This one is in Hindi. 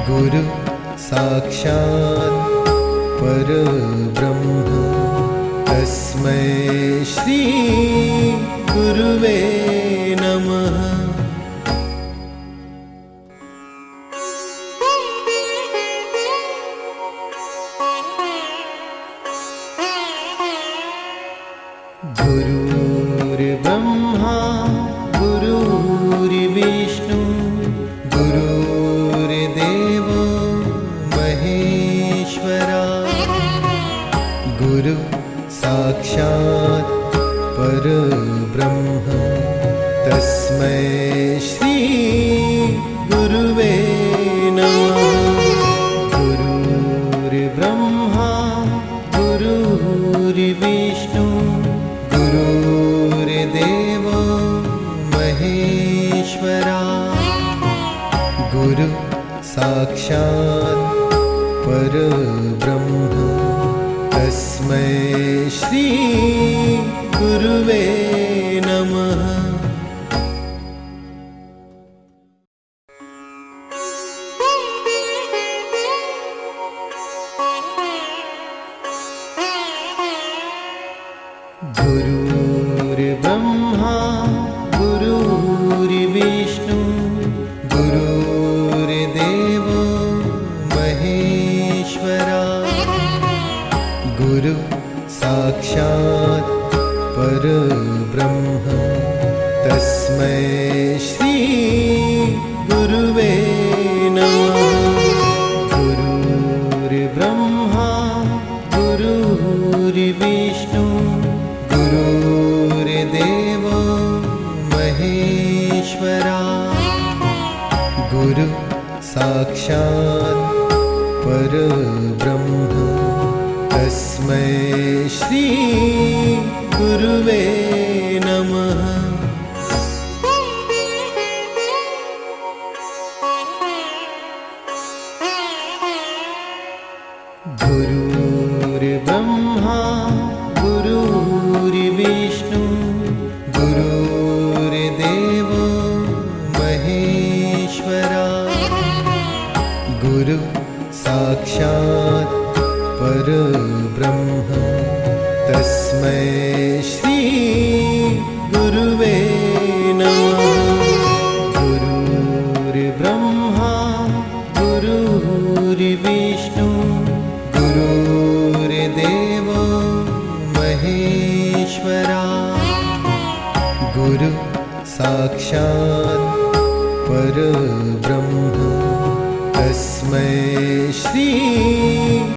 गुरु साक्षात् परब्रह्म तस्मै श्री गुरुवे नमः। गुरुर्ब्रह्मा गुरुर्विष्णु गुरुर्देवो महेश्वरा। गुरु साक्षात् परब्रह्म तस्मै श्री गुरुवे नमः। गुरुर्ब्रह्मा गुरुर्विष्णु गुरुर्देवो महेश्वरा। गुरु साक्षात् परब्रह्म तस्मै श्री गुरुवे नमः। गुरुर्ब्रह्मा गुरुर्विष्णु गुरुर्देवो महेश्वरा। गुरु साक्षात् परब्रह्म तस्मै श्री गुरुवे नमः। गुरुर्ब्रह्मा गुरुर्विष्णु गुरुर्देवो महेश्वरा। गुरु साक्षात् परब्रह्म तस्मै श्री गुरुवे नमः। गुरुर्ब्रह्मा गुरुर्विष्णु गुरुर्देवो महेश्वरा। गुरु साक्षात् परब्रह्म तस्मै श्री गुरुवे नमः। गुरुर्ब्रह्मा गुरुर्विष्णु गुरुर्देवो महेश्वरा। गुरु साक्षात् परब्रह्म तस्मै श्री